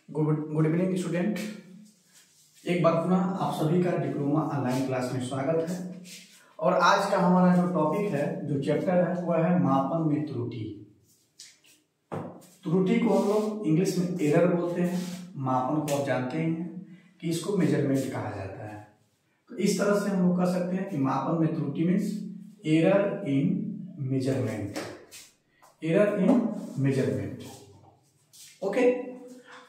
Good evening student. एक बार पुनः आप सभी का डिप्लोमा ऑनलाइन क्लास में स्वागत है। और आज का हमारा जो टॉपिक है, जो चैप्टर है, वह है मापन में त्रुटि। त्रुटि को हम लोग इंग्लिश में एरर बोलते हैं। मापन को आप जानते हैं कि इसको मेजरमेंट कहा जाता है। तो इस तरह से हम लोग कह सकते हैं कि मापन में त्रुटि means error in measurement. Error in measurement. Okay,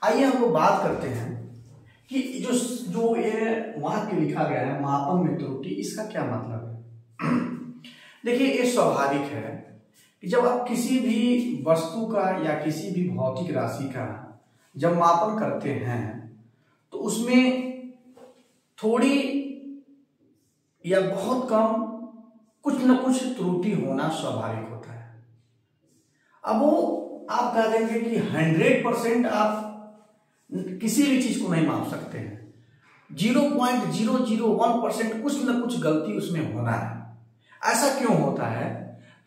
आइए हम लोग बात करते हैं कि जो ये वाक्य लिखा गया है मापन में त्रुटि, इसका क्या मतलब है। देखिए, ये स्वाभाविक है कि जब आप किसी भी वस्तु का या किसी भी भौतिक राशि का जब मापन करते हैं तो उसमें थोड़ी या बहुत कम कुछ न कुछ त्रुटि होना स्वाभाविक होता है। अब वो आप कह देंगे कि 100% आप किसी भी चीज को नहीं माप सकते हैं। 0.001% कुछ न कुछ गलती उसमें होना है। ऐसा क्यों होता है?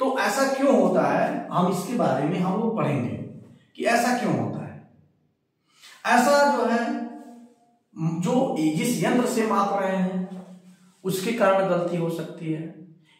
तो ऐसा क्यों होता है, हम इसके बारे में हम लोग पढ़ेंगे कि ऐसा क्यों होता है। ऐसा जो है, जो जिस यंत्र से माप रहे हैं उसके कारण गलती हो सकती है,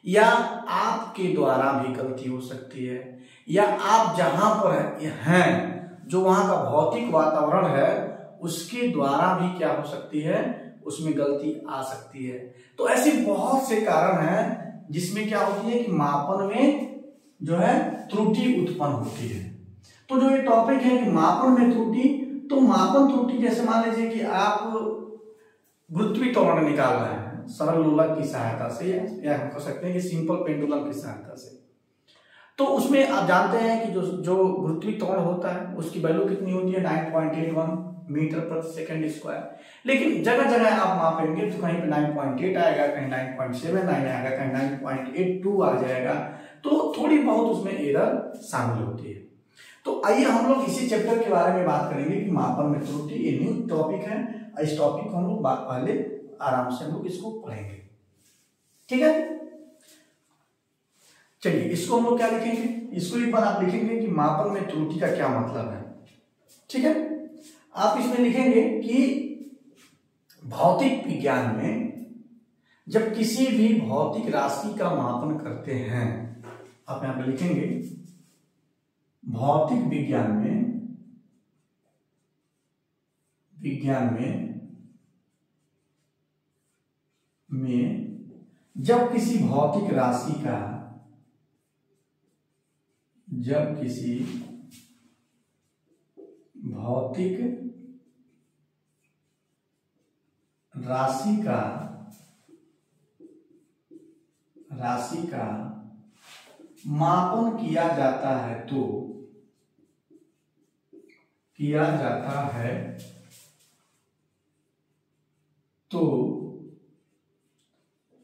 या आपके द्वारा भी गलती हो सकती है, या आप जहां पर हैं जो वहां का भौतिक वातावरण है उसके द्वारा भी क्या हो सकती है, उसमें गलती आ सकती है। तो ऐसे बहुत से कारण हैं जिसमें क्या होती है कि मापन में जो है त्रुटि उत्पन्न होती है। तो जो ये टॉपिक है कि मापन में त्रुटि, तो मापन त्रुटि जैसे मान लीजिए कि आप गुरुत्वीय त्वरण निकाल रहे हैं सरल लोलक की सहायता से, या हम कह सकते हैं कि सिंपल पेंडुलम की सहायता से। तो उसमें आप जानते हैं कि जो गुरुत्वीय त्वरण होता है उसकी वैल्यू कितनी होती है, 9.81 मीटर प्रति सेकंड स्क्वायर। लेकिन जगह जगह आप मापेंगे तो कहीं पे 9.8 आएगा, कहीं 9.79 आएगा, कहीं 9.82 आ जाएगा। तो थोड़ी बहुत उसमें एरर शामिल होती है। तो आइए हम लोग इसी चैप्टर के बारे में बात करेंगे कि मापन में त्रुटि। ये न्यू टॉपिक है। इस टॉपिक को हम लोग पहले आराम से हम लोग इसको पढ़ेंगे, ठीक है। चलिए, इसको हम लोग क्या लिखेंगे, इसको एक बार आप लिखेंगे कि मापन में त्रुटि का क्या मतलब है, ठीक है। आप इसमें लिखेंगे कि भौतिक विज्ञान में जब किसी भी भौतिक राशि का मापन करते हैं, आप यहां पे लिखेंगे भौतिक विज्ञान में जब किसी भौतिक राशि का राशि का मापन किया जाता है तो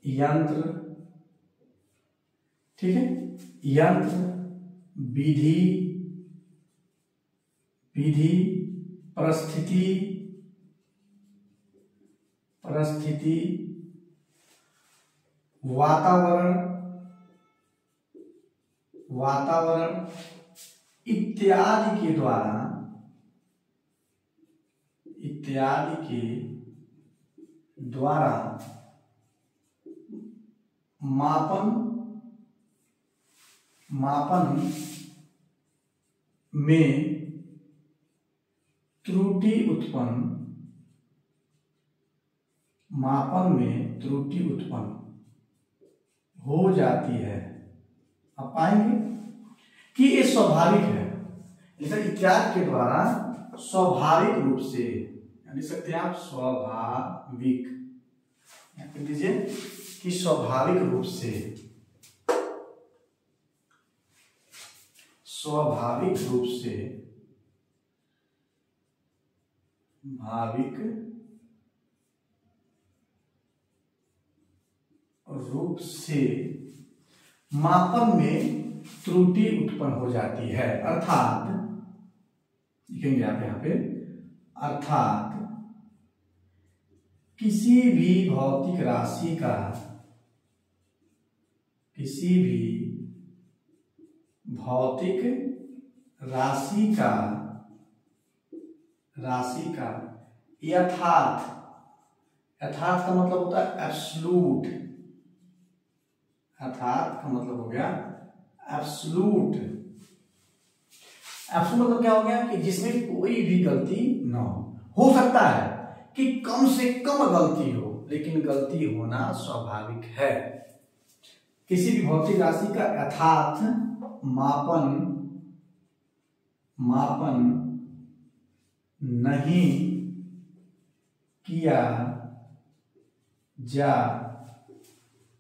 यंत्र, ठीक है, यंत्र विधि परिस्थिति वातावरण इत्यादि के द्वारा मापन में त्रुटि उत्पन्न हो जाती है। आप पाएंगे कि ये स्वाभाविक है। जैसे इत्यादि के द्वारा स्वाभाविक रूप से, लिख सकते हैं आप स्वाभाविक, कह दीजिए कि स्वाभाविक रूप से मापन में त्रुटि उत्पन्न हो जाती है। अर्थात लिखेंगे आप यहां पे, अर्थात किसी भी भौतिक राशि का राशि का यथार्थ, यथार्थ का मतलब होता है एब्सोल्यूट, यथार्थ का मतलब हो गया एब्सोल्यूट। एब्सोल्यूट मतलब क्या हो गया कि जिसमें कोई भी गलती ना हो सकता है कि कम से कम गलती हो, लेकिन गलती होना स्वाभाविक है। किसी भी भौतिक राशि का यथार्थ मापन नहीं किया जा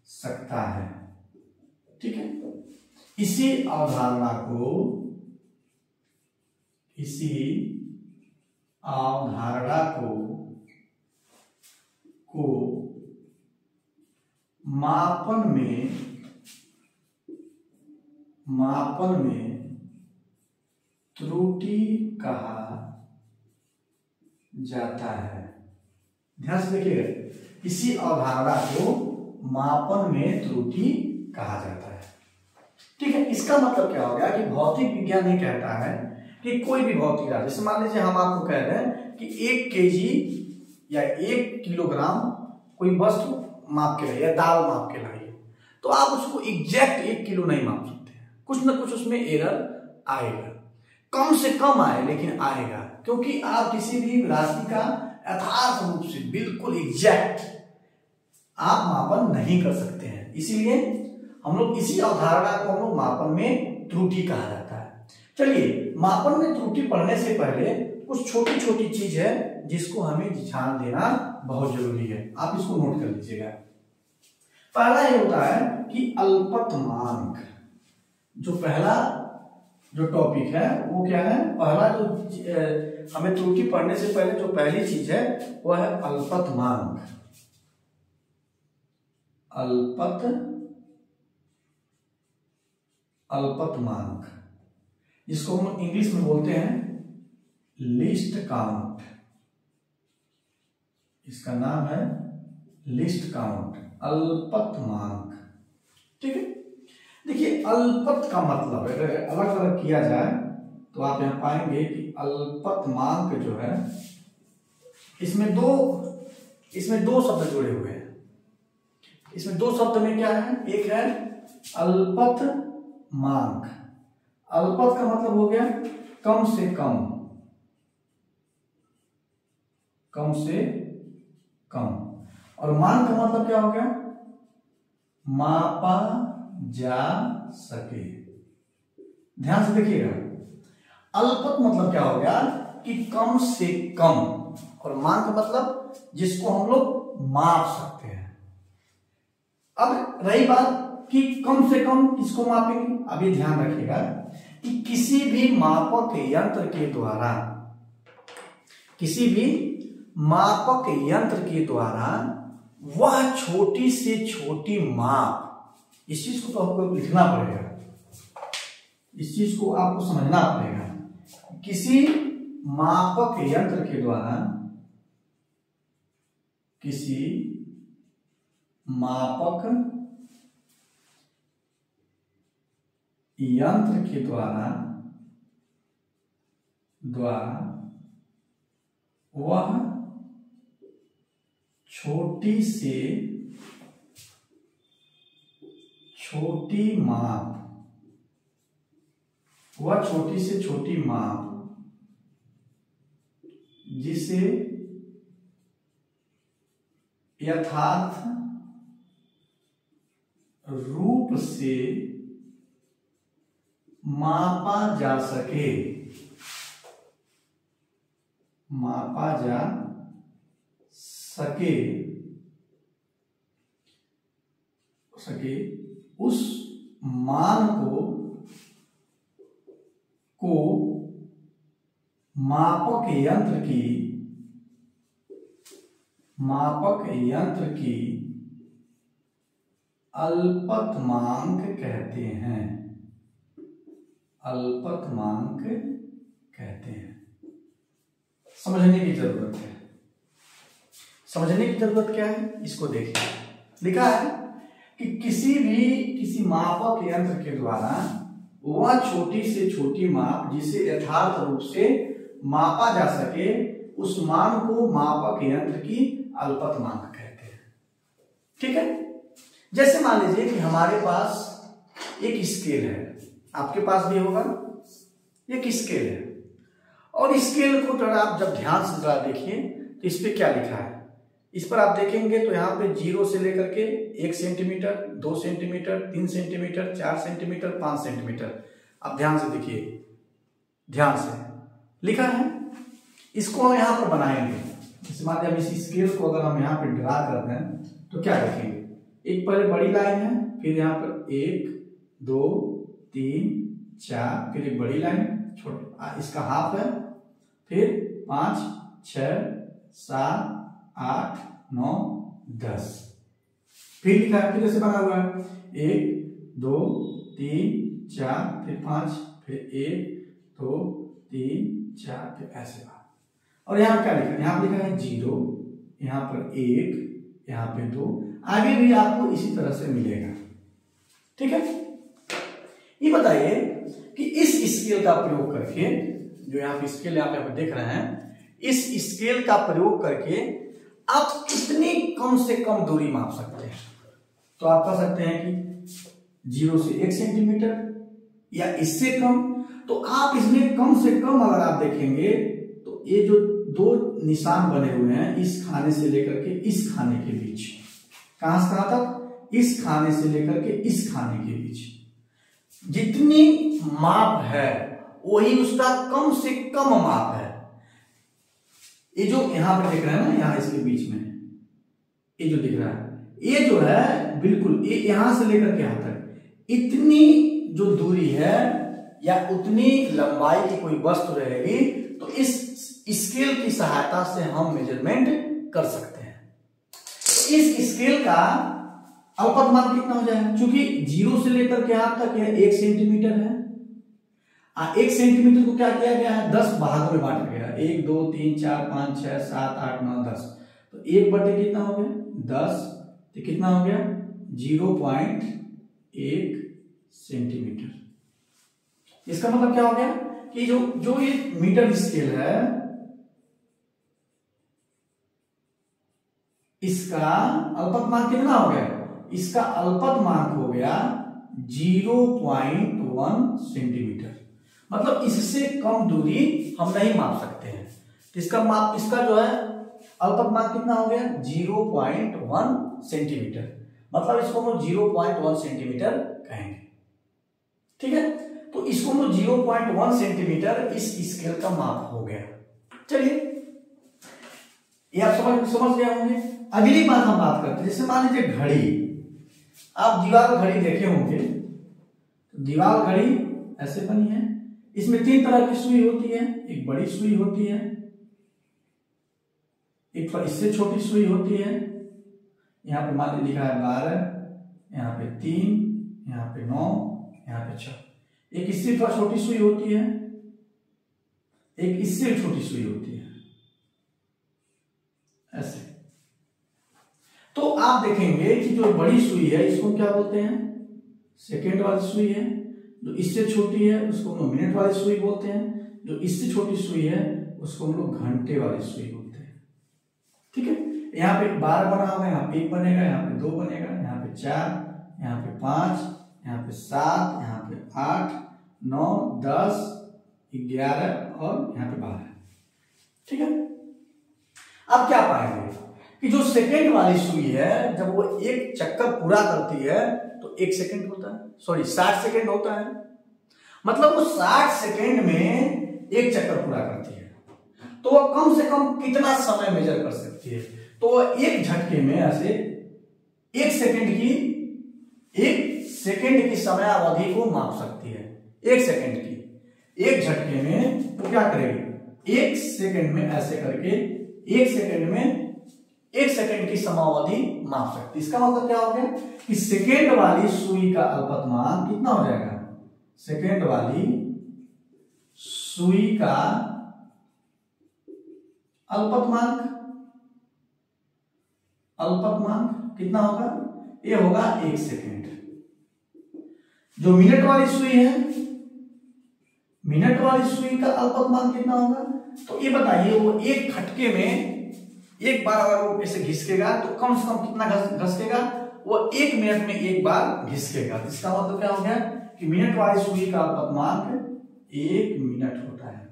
सकता है, ठीक है। इसी अवधारणा को मापन में त्रुटि कहा जाता है। ध्यान से देखिएगा, इसी अवधारणा को मापन में त्रुटि कहा जाता है, ठीक है। इसका मतलब क्या हो गया कि भौतिक विज्ञान ये कहता है कि कोई भी भौतिक राशि, जैसे मान लीजिए हम आपको कह रहे हैं कि 1 केजी या 1 किलोग्राम कोई वस्तु माप के लाइए या दाल माप के लाइए, तो आप उसको एग्जैक्ट 1 किलो नहीं माप सकते हैं, कुछ ना कुछ उसमें एरर आएगा, कम से कम आए लेकिन आएगा, क्योंकि आप किसी भी राशि का यथार्थ रूप से बिल्कुल एग्जैक्ट आप मापन नहीं कर सकते हैं। इसीलिए हम लोग इसी अवधारणा को हम लोग मापन में त्रुटि कहा जाता है। चलिए, मापन में त्रुटि पढ़ने से पहले कुछ छोटी छोटी चीज है जिसको हमें ध्यान देना बहुत जरूरी है, आप इसको नोट कर लीजिएगा। पहला ये होता है कि अल्पतमांक, जो पहला जो टॉपिक है वो क्या है, पहला जो हमें त्रुटि पढ़ने से पहले जो पहली चीज है वो है अल्पतमांक। अल्पतमांक जिसको हम इंग्लिश में बोलते हैं लीस्ट काउंट, इसका नाम है लीस्ट काउंट, अल्पतमांक, ठीक है। देखिए, अल्पत का मतलब अगर अलग अलग किया जाए तो आप यहां पाएंगे कि अल्पतमांक जो है इसमें दो शब्द जुड़े हुए हैं। इसमें दो शब्द में क्या है, एक है अल्पतमांक, अल्पत का मतलब हो गया कम से कम, कम से कम, और मान का मतलब क्या हो गया, मापा जा सके। ध्यान से देखिएगा, अल्पत मतलब क्या हो गया कि कम से कम, और मान का मतलब जिसको हम लोग माप सकते हैं। अब रही बात कि कम से कम किसको मापेंगे, अभी ध्यान रखिएगा कि किसी भी मापक यंत्र के द्वारा वह छोटी से छोटी माप, इस चीज को तो आपको लिखना पड़ेगा, इस चीज को आपको समझना पड़ेगा। किसी मापक यंत्र के द्वारा, किसी मापक यंत्र के द्वारा वह छोटी से छोटी माप जिसे यथार्थ रूप से मापा जा सके, उस मान को मापक यंत्र की अल्पतमांक कहते हैं, अल्पतमांक कहते हैं। समझने की जरूरत है, समझने की जरूरत क्या है, इसको देखिए। लिखा है कि किसी मापक यंत्र के द्वारा वह छोटी से छोटी माप जिसे यथार्थ रूप से मापा जा सके उस मान को मापक यंत्र की अल्पतमांक कहते हैं। ठीक है, जैसे मान लीजिए कि हमारे पास एक स्केल है, आपके पास भी होगा, एक स्केल है, और स्केल को जरा आप जब ध्यान से जरा देखिए तो इस पे क्या लिखा है। इस पर आप देखेंगे तो यहाँ पे 0 से लेकर के 1 centimetre, 2 centimetre, 3 centimetre, 4 centimetre, 5 centimetre, आप ध्यान से देखिए, ध्यान से लिखा है। इसको हम यहाँ पर बनाएंगे। इस मान लीजिए इस स्केल को अगर हम यहाँ पे ड्रा कर दें तो क्या देखेंगे, एक पहले बड़ी लाइन है, फिर यहाँ पर 1 2 3 4, फिर एक बड़ी लाइन, छोटा इसका हाफ है, फिर 5 6 7 8 9 10, फिर लिखा है, फिर ऐसे बना हुआ है 1 2 3 4, फिर 5, फिर 1 2 3 4, फिर ऐसे बात। और यहाँ क्या लिखा है, यहाँ लिखा है 0, यहाँ पर 1, यहाँ पे 2, आगे भी आपको इसी तरह से मिलेगा। ठीक है, ये बताइए कि इस स्केल का प्रयोग करके, जो यहाँ पे स्केल आप यहाँ पे देख रहे हैं, इस स्केल का प्रयोग करके आप कितनी कम से कम दूरी माप सकते हैं। तो आप कह सकते हैं कि 0 से 1 सेंटीमीटर या इससे कम। तो आप इसमें कम से कम अगर आप देखेंगे तो ये जो 2 निशान बने हुए हैं, इस खाने से लेकर के इस खाने के बीच, कहां से कहां तक, इस खाने से लेकर के इस खाने के बीच जितनी माप है वही उसका कम से कम माप है। ये जो यहां पर दिख रहा है ना, यहां इसके बीच में ये जो दिख रहा है, ये जो है बिल्कुल ये यहां से लेकर के यहां तक इतनी जो दूरी है या उतनी लंबाई की कोई वस्तु रहेगी तो इस स्केल की सहायता से हम मेजरमेंट कर सकते हैं। तो इस स्केल का अल्पतमांक कितना हो जाएगा, क्योंकि 0 से लेकर के यहां तक 1 सेंटीमीटर है। 1 सेंटीमीटर को क्या किया गया है, 10 भागों में बांटा गया, 1 2 3 4 5 6 7 8 9 10। तो 1/, कितना हो गया 10, तो कितना हो गया 0.1 सेंटीमीटर। इसका मतलब क्या हो गया कि जो ये मीटर स्केल है, इसका अल्पतमांक कितना हो गया, इसका अल्पतमांक हो गया 0.1 सेंटीमीटर। मतलब इससे कम दूरी हम नहीं माप सकते हैं। तो इसका जो है अल्पतमांक कितना हो गया 0.1 सेंटीमीटर। मतलब इसको हम 0.1 सेंटीमीटर कहेंगे। ठीक है, तो इसको हम 0.1 सेंटीमीटर इस स्केल का माप हो गया। चलिए, ये आप समझ गए होंगे। अगली बात हम बात करते हैं, जैसे मान लीजिए घड़ी, आप दीवार घड़ी देखे होंगे, तो दीवार घड़ी ऐसे बनी है, इसमें 3 तरह की सुई होती है। एक बड़ी सुई होती है, एक इससे छोटी सुई होती है, यहाँ पे मान लिखा है 12, यहाँ पे 3, यहाँ पे 9, यहाँ पे 6। एक इससे थोड़ा छोटी सुई होती है, एक इससे छोटी सुई होती है, ऐसे। तो आप देखेंगे कि जो बड़ी सुई है इसको क्या बोलते हैं, सेकेंड वाली सुई है। जो इससे छोटी है उसको हम लोग मिनट वाली सुई बोलते हैं। जो इससे छोटी सुई है उसको हम लोग घंटे वाली सुई बोलते हैं। ठीक है, यहाँ पे 12 बना होगा, यहाँ पे 1 बनेगा, यहाँ पे 2 बनेगा, यहाँ पे 4, यहाँ पे 5, यहाँ पे 7, यहाँ पे 8 9 10 11 और यहाँ पे 12। ठीक है, अब क्या पाएंगे कि जो सेकेंड वाली सुई है जब वो एक चक्कर पूरा करती है तो 1 सेकेंड होता है, सॉरी 60 सेकेंड होता है। मतलब वो 60 सेकेंड में एक चक्कर पूरा करती है। तो वो कम से कम कितना समय मेजर कर सकती है, तो वो एक झटके में ऐसे 1 सेकेंड की समयावधि को माप सकती है। 1 सेकेंड की, एक झटके में वो क्या करेगी, 1 सेकेंड में ऐसे करके 1 सेकेंड में 1 सेकेंड की समयावधि माप सकती है। इसका मतलब क्या हो गया कि सेकेंड वाली सुई का अल्पतमांक कितना हो जाएगा, सेकेंड वाली सुई का अल्पतमांक कितना होगा, ये होगा 1 सेकेंड। जो मिनट वाली सुई है, मिनट वाली सुई का अल्पतमांक कितना होगा, तो ये बताइए वो एक खटके में एक बार अगर वो ऐसे घिसकेगा तो कम से कम कितना घिसकेगा? वो 1 मिनट में एक बार घिसकेगा। इसका मतलब क्या हो गया कि मिनट वाली सुई का अल्पतमांक 1 मिनट होता है।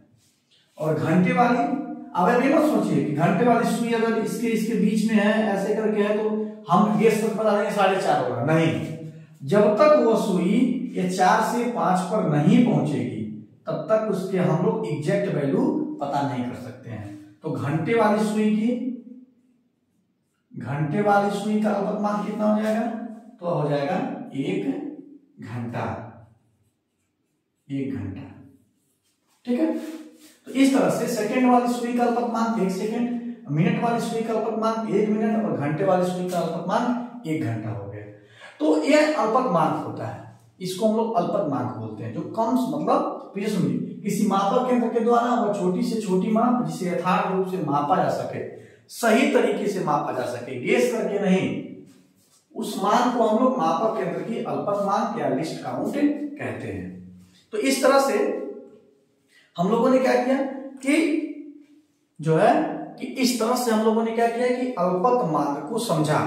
और घंटे वाली, अब अभी मत सोचिए कि घंटे वाली सुई अगर इसके बीच में है ऐसे करके है तो हम गेस कर बता देंगे 4.5 होगा, नहीं। जब तक वो सुई ये 4 से 5 पर नहीं पहुंचेगी तब तक उसके हम लोग एग्जैक्ट वैल्यू पता नहीं कर सकते हैं। तो घंटे वाली सुई का अल्पतमांक कितना हो जाएगा? तो हो जाएगा 1 घंटा। 1 घंटा, ठीक है। तो इस तरह से सेकंड वाली सुई का अल्पतमांक 1 सेकंड, मिनट वाली सुई का अल्पतमांक 1 मिनट और घंटे वाली सुई का अल्पतमांक 1 घंटा हो गया। तो यह अल्पतमांक होता है, इसको हम लोग अल्पतमांक बोलते हैं। जो कम मतलब सुनिए, किसी मापक यंत्र के द्वारा वह छोटी से छोटी माप जिसे यथार्थ रूप से मापा जा सके, सही तरीके से मापा जा सके, गेस करके नहीं, उस मान को हम लोग मापक यंत्र की अल्पतमांक या लिस्ट काउंट कहते हैं। तो इस तरह से हम लोगों ने क्या किया कि जो है कि इस तरह से हम लोगों ने क्या किया कि अल्पतमांक को समझा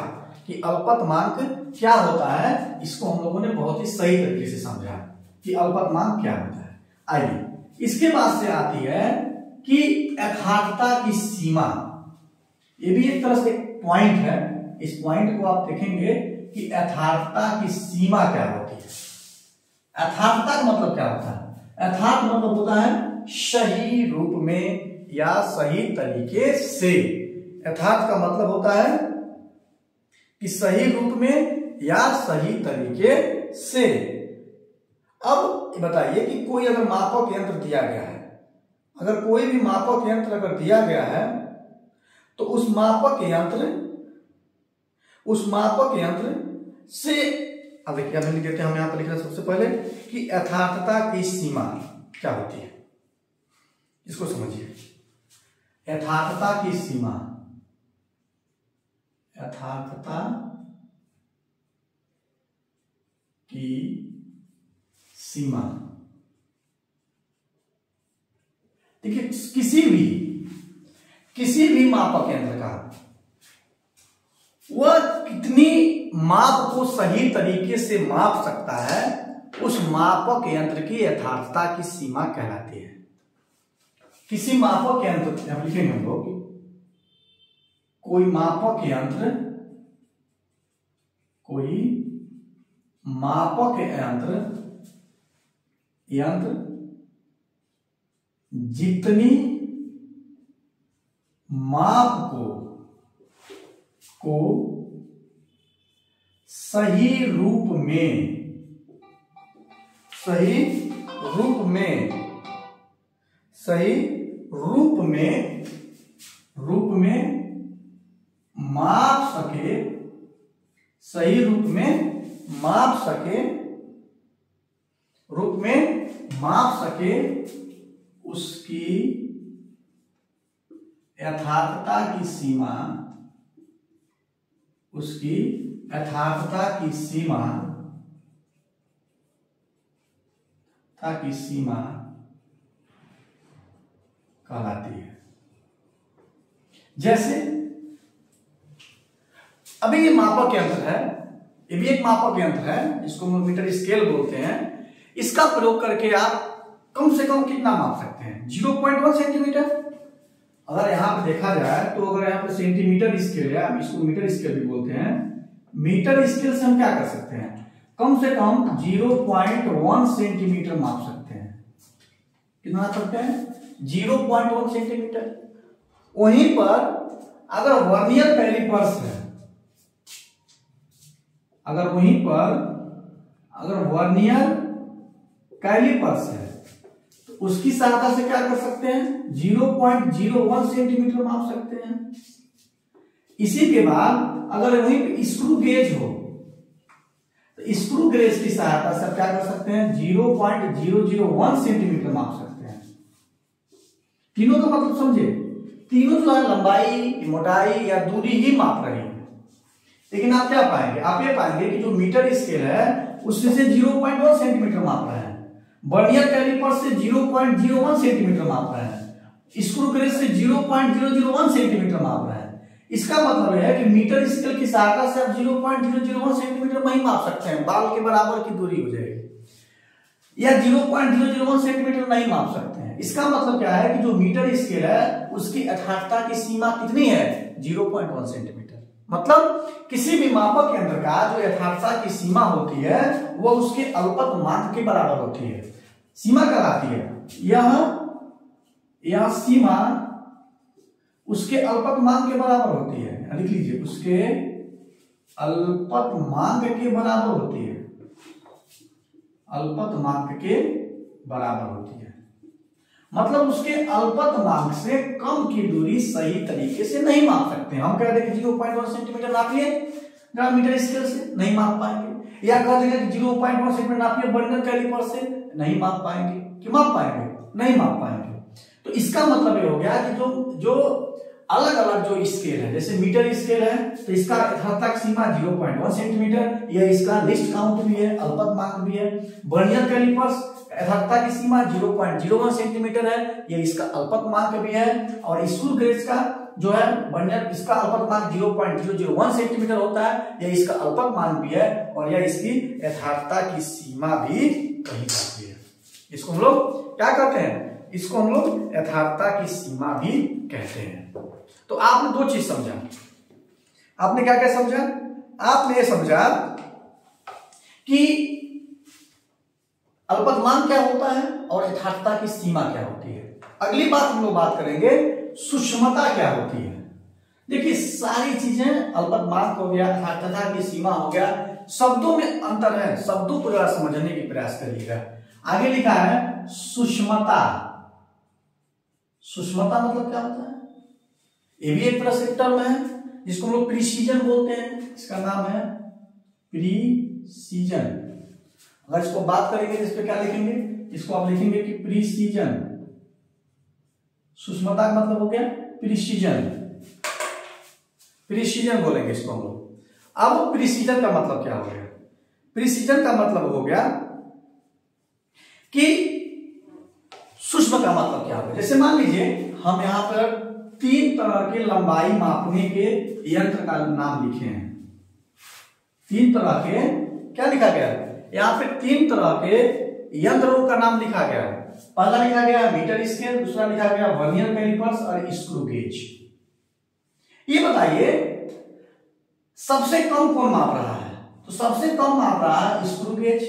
कि अल्पतमांक क्या होता है। इसको हम लोगों ने बहुत ही सही तरीके से समझा कि अल्पतमांक क्या होता है। आइए इसके बाद से आती है कि यथार्थता की सीमा। ये भी एक तरह से पॉइंट है। इस पॉइंट को आप देखेंगे कि यथार्थता की सीमा क्या होती है। यथार्थता का मतलब क्या होता है? यथार्थ मतलब होता है सही रूप में या सही तरीके से। यथार्थ का मतलब होता है कि सही रूप में या सही तरीके से। अब बताइए कि कोई अगर मापक यंत्र दिया गया है, अगर कोई भी मापक यंत्र अगर दिया गया है तो उस मापक यंत्र से अब देखिए लिख देते हैं हम यहां पर लिख रहे हैं सबसे पहले कि यथार्थता की सीमा क्या होती है, इसको समझिए। यथार्थता की सीमा, यथार्थता की सीमा, देखिए किसी भी मापक यंत्र का वह कितनी माप को सही तरीके से माप सकता है, उस मापक यंत्र की यथार्थता की सीमा कहलाती है। किसी मापक यंत्र, अब लिखेंगे हम लोग, कोई मापक यंत्र जितनी माप को सही रूप में माप सके, सही रूप में माप सके उसकी यथार्थता की सीमा, उसकी यथार्थता की सीमा कहलाती है। जैसे अभी ये मापक यंत्र है, ये भी एक मापक यंत्र है जिसको हम मीटर स्केल बोलते हैं। इसका प्रयोग करके आप कम से कम कितना माप सकते हैं? 0.1 सेंटीमीटर। अगर यहां पर देखा जाए तो अगर यहां पर सेंटीमीटर स्केल है, हम इसको मीटर स्केल भी बोलते हैं, मीटर स्केल से हम क्या कर सकते हैं? कम से कम 0.1 सेंटीमीटर माप सकते हैं। कितना माप सकते हैं? 0.1 सेंटीमीटर। वहीं पर अगर वर्नियर कैलिपर्स है, अगर वर्नियर कैलिपर्स है तो उसकी सहायता से क्या कर सकते हैं? 0.01 सेंटीमीटर माप सकते हैं। इसी के बाद अगर वहीं पे स्क्रू गेज हो तो स्क्रू गेज की सहायता से क्या कर सकते हैं? 0.001 सेंटीमीटर माप सकते हैं। तीनों का मतलब समझे, तीनों जो है लंबाई, मोटाई या दूरी ही माप रही है। लेकिन आप क्या पाएंगे? आप ये पाएंगे कि जो मीटर स्केल है उससे 0.1 सेंटीमीटर माप रहे हैं, वर्नियर कैलिपर से 0.01 सेंटीमीटर माप रहे हैं, स्क्रू गेज से 0.001 सेंटीमीटर माप रहा है। इसका मतलब है कि मीटर स्केल की सहायता से आप 0.001 सेंटीमीटर नहीं माप सकते हैं, बाल के बराबर की दूरी हो जाएगी, या 0.001 सेंटीमीटर नहीं माप सकते हैं। इसका मतलब क्या है कि जो मीटर स्केल है उसकी यथार्थता की सीमा कितनी है, 0.1 सेंटीमीटर। मतलब किसी भी मापक यंत्र का जो यथार्थता की सीमा होती है वह उसके अल्पतमांक के बराबर होती है। सीमा कहलाती है यह सीमा उसके अल्पतमांक के बराबर होती है। लिख लीजिए, उसके अल्पतमांक के बराबर होती है, अल्पतमांक के बराबर होती है। मतलब उसके अल्पतमांक से कम की दूरी सही तरीके से नहीं माप सकते। हम कह दें कि 0.1 सेंटीमीटर नापिए मीटर स्केल से, नहीं माप पाएंगे। या कह देंगे कि 0.1 सेंटीमीटर नापिए वर्नियर कैलिपर से, नहीं माप पाएंगे। कि माप पाएंगे? नहीं माप पाएंगे। तो इसका मतलब ये हो गया कि जो अलग अलग जो स्केल है, जैसे मीटर स्केल है तो इसका यथार्थता की सीमा 0.1 सेंटीमीटर, यह इसका लिस्ट काउंट भी है, अल्पतमांक भी है। वर्नियर कैलिपर्स यथार्थता की सीमा 0.01 सेंटीमीटर है, यह इसका अल्पतमांक भी है। और स्क्रू गेज का जो है वर्नियर, इसका अल्पतमांक 0.001 सेंटीमीटर होता है, यह इसका अल्पतमांक भी है और यह इसकी यथार्थता की सीमा भी कही जाती है। इसको हम लोग क्या कहते हैं? इसको हम लोग यथार्थता की सीमा भी कहते हैं। तो आपने दो चीज समझा। आपने क्या क्या समझा? आपने ये समझा कि अल्पतमांक क्या होता है और यथार्थता की सीमा क्या होती है। अगली बात हम लोग बात करेंगे सूक्ष्मता क्या होती है। देखिए, सारी चीजें, अल्पतमांक हो गया, यथार्थता की सीमा हो गया, शब्दों में अंतर है, शब्दों को जरा समझने की प्रयास करिएगा। आगे लिखा है सूक्ष्मता। सूक्ष्मता मतलब क्या होता है? ये भी एक तरह से टर्म है जिसको हम लोग प्रिसीजन बोलते हैं। इसका नाम है प्रिसीजन। अगर इसको बात करेंगे तो इस पे क्या लिखेंगे? इसको आप लिखेंगे कि प्रिसीजन। सूक्ष्मता का मतलब हो गया प्रिसीजन। प्रिसीजन बोलेंगे इसको हम लोग। अब प्रिसीजन का मतलब क्या हो गया? प्रिसीजन का मतलब हो गया कि सूक्ष्म का मतलब क्या होगा। जैसे मान लीजिए हम यहां पर 3 तरह के लंबाई मापने के यंत्र का नाम लिखे हैं। 3 तरह के क्या लिखा गया है? यहाँ पे 3 तरह के यंत्रों का नाम लिखा गया है। पहला लिखा गया मीटर स्केल, दूसरा लिखा गया वर्नियर कैलिपर्स और स्क्रू गेज। ये बताइए सबसे कम कौन माप रहा है? तो सबसे कम माप रहा है स्क्रू गेज,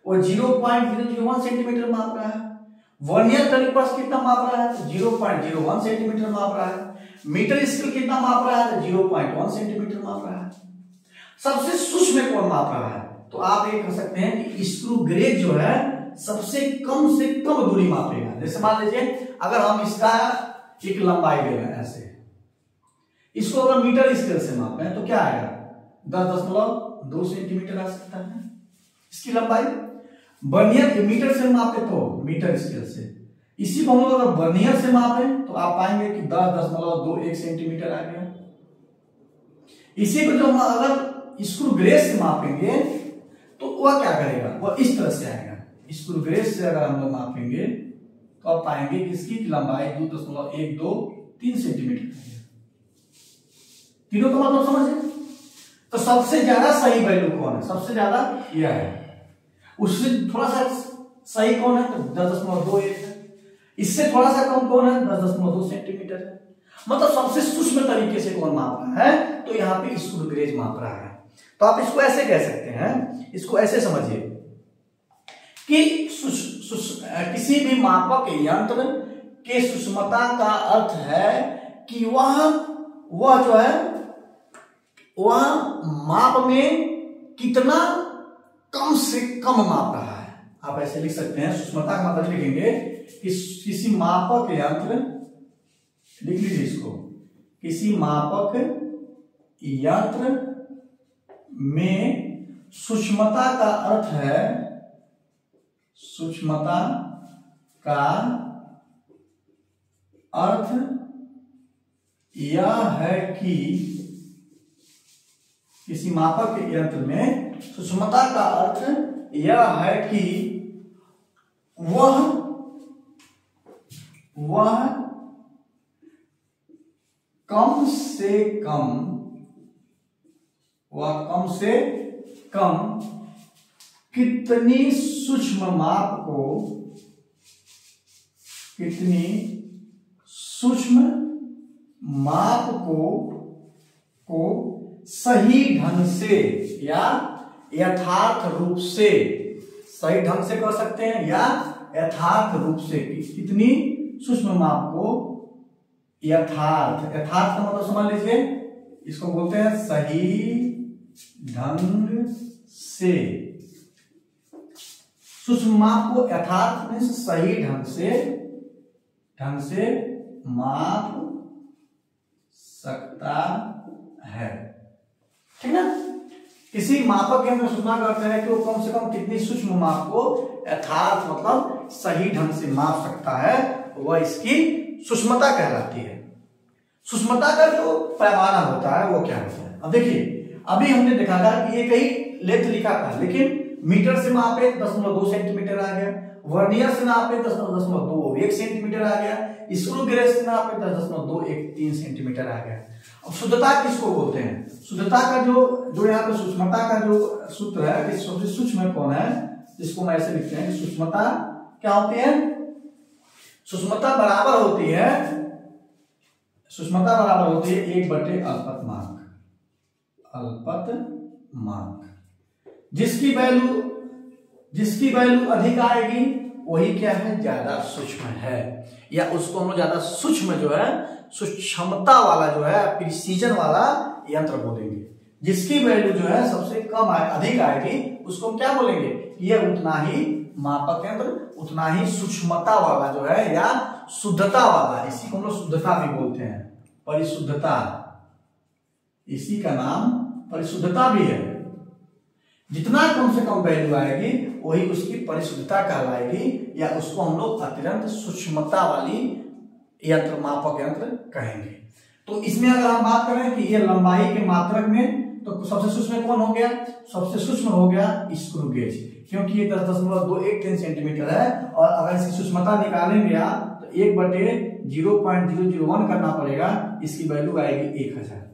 वो 0.001 सेंटीमीटर माप रहा है। वर्नियर कैलिपर्स कितना माप रहा है? तो 0.01 सेंटीमीटर माप रहा है। मीटर स्केल कितना माप रहा है? तो 0.1 सेंटीमीटर माप रहा है। सबसे सूक्ष्म कौन माप रहा है? तो आप ये कह सकते हैं कि स्क्रू गेज जो है सबसे कम से कम दूरी मापेगा। जैसे मान लीजिए अगर हम इसका एक लंबाई ले रहे हैं ऐसे, इसको अगर मीटर स्केल से मापें तो क्या आएगा? 10.2 सेंटीमीटर आ सकता है इसकी लंबाई। वर्नियर मीटर से मापे तो मीटर स्केल से, इसी को हम लोग अगर वर्नियर से मापे तो आप पाएंगे कि 10.21 सेंटीमीटर आ गया। इसी को जो हम अगर स्क्रू गेज से मापेंगे तो वह क्या करेगा? वह इस तरह से आएगा। स्क्रू गेज से अगर हम लोग मापेंगे तो आप पाएंगे कि इसकी लंबाई 2.123 सेंटीमीटर। तीनों का मतलब समझे? तो सबसे ज्यादा सही वैल्यू कौन है? सबसे ज्यादा यह है। उससे थोड़ा सा सही कौन है? तो 10.21 है। इससे थोड़ा सा कम कौन है? 10.2 सेंटीमीटर है। मतलब सबसे सूक्ष्म तरीके से कौन माप रहा है? तो यहाँ पे स्क्रू गेज माप रहा है। तो आप इसको ऐसे कह सकते हैं, इसको ऐसे समझिए कि किसी भी मापक यंत्र के सूक्ष्मता का अर्थ है कि वह जो है वह माप में कितना कम से कम माप रहा है। आप ऐसे लिख सकते हैं, सूक्ष्मता का मतलब लिखेंगे कि किसी मापक यंत्र, लिख लीजिए इसको, किसी मापक यंत्र में सूक्ष्मता का अर्थ है, सूक्ष्मता का अर्थ यह है कि किसी मापक यंत्र में सूक्ष्मता का अर्थ यह है कि वह कम से कम व कम से कम कितनी सूक्ष्म माप को, कितनी सूक्ष्म माप को सही ढंग से या यथार्थ रूप से, सही ढंग से कर सकते हैं या यथार्थ रूप से, कितनी सूक्ष्म माप को यथार्थ, यथार्थ का मतलब समझ लीजिए, इसको बोलते हैं सही ढंग से, सूक्ष्म माप को यथार्थ में सही ढंग से माप सकता है, ठीक ना। किसी मापक के अंदर सूचना करते हैं कि वो कम से कम कितनी सूक्ष्म माप को यथार्थ मतलब सही ढंग से माप सकता है, वह इसकी सूक्ष्मता कहलाती है। सूक्ष्मता का जो पैमाना होता है वो क्या होता है। अब देखिए, अभी हमने देखा था कि ये कहीं लेंथ लिखा था, लेकिन मीटर से मापे 0.2 सेंटीमीटर आ गया, वर्नियर से नापे 10.21 सेंटीमीटर आ गया, स्क्रू गेज से नापे 10.213 सेंटीमीटर आ गया। अब शुद्धता किसको बोलते हैं? शुद्धता का जो यहाँ पे सूक्ष्मता का जो सूत्र है कि सबसे सूक्ष्म कौन है, जिसको मैं ऐसे लिखते हैं कि सूक्ष्मता क्या होती है? सूक्ष्मता बराबर होती है 1/अल्पतमांक, अल्पतमांक। जिसकी वैल्यू अधिक आएगी वही क्या है, ज्यादा सूक्ष्म है, या उसको हम लोग ज्यादा सूक्ष्म जो है, सूक्ष्मता वाला जो है, प्रिसीजन वाला यंत्र बोलेंगे। जिसकी वैल्यू जो है सबसे कम अधिक आएगी उसको क्या बोलेंगे, ये उतना ही मापक यंत्र, उतना ही सूक्ष्मता वाला जो है या शुद्धता वाला, इसी को हम लोग शुद्धता भी बोलते हैं, परिशुद्धता, इसी का नाम परिशुद्धता भी है। जितना कम से कम वैल्यू आएगी वही उसकी परिशुद्धता कहलाएगी, या उसको हम लोग अत्यंत सूक्ष्मता वाली यंत्र, मापक यंत्र कहेंगे। तो इसमें अगर हम बात करें कि ये लंबाई के मात्रक में, तो सबसे सूक्ष्म कौन हो गया? सबसे सूक्ष्म हो गया स्क्रू गेज, क्योंकि ये 10.213 सेंटीमीटर है, और अगर इसकी सूक्ष्मता निकालेंगे आप तो 1/0001 करना पड़ेगा, इसकी वैल्यू आएगी 1000।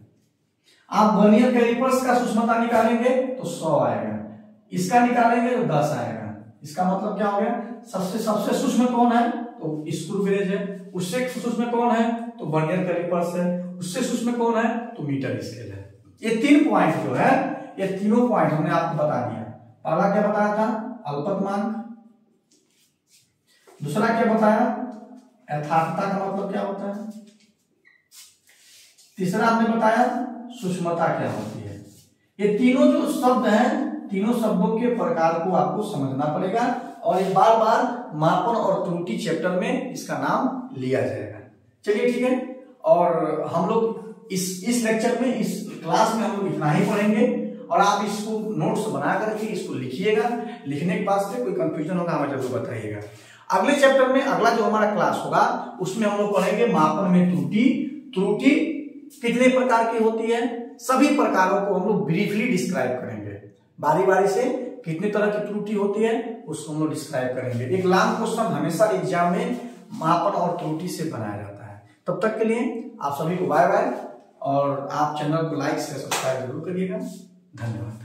आप वर्नियर कैलिपर्स का सूक्ष्मता निकालेंगे तो 100 आएगा, इसका निकालेंगे तो 10 आएगा। इसका मतलब क्या हो गया? सबसे सूक्ष्म कौन है? तो स्क्रू गेज है। उससे सूक्ष्म कौन है? तो वर्नियर कैलिपर्स है। उससे सूक्ष्म कौन है? तो मीटर स्केल है। ये 3 पॉइंट जो है, ये तीनों पॉइंट हमने आपको बता दिया। पहला क्या बताया था? अल्पतमांक। दूसरा क्या बताया? यथार्थता का मतलब क्या होता है। तीसरा हमने बताया सूक्ष्मता क्या होती है। ये तीनों जो शब्द हैं, तीनों शब्दों के प्रकार को आपको समझना पड़ेगा, और ये बार बार मापन और त्रुटि चैप्टर में इसका नाम लिया जाएगा। चलिए ठीक है, और हम लोग इस लेक्चर में, इस क्लास में हम लोग इतना ही पढ़ेंगे, और आप इसको नोट्स बना करके इसको लिखिएगा। लिखने के बाद से कोई कंफ्यूजन होगा हमें जरूर बताइएगा। अगले चैप्टर में अगला जो हमारा क्लास होगा उसमें हम लोग पढ़ेंगे मापन में त्रुटि। त्रुटि कितने प्रकार की होती है, सभी प्रकारों को हम लोग ब्रीफली डिस्क्राइब करेंगे। बारी बारी से कितने तरह की त्रुटि होती है उसको हम लोग डिस्क्राइब करेंगे। एक लॉन्ग क्वेश्चन हमेशा एग्जाम में मापन और त्रुटि से बनाया जाता है। तब तक के लिए आप सभी को बाय बाय, और आप चैनल को लाइक से सब्सक्राइब जरूर करिएगा। धन्यवाद।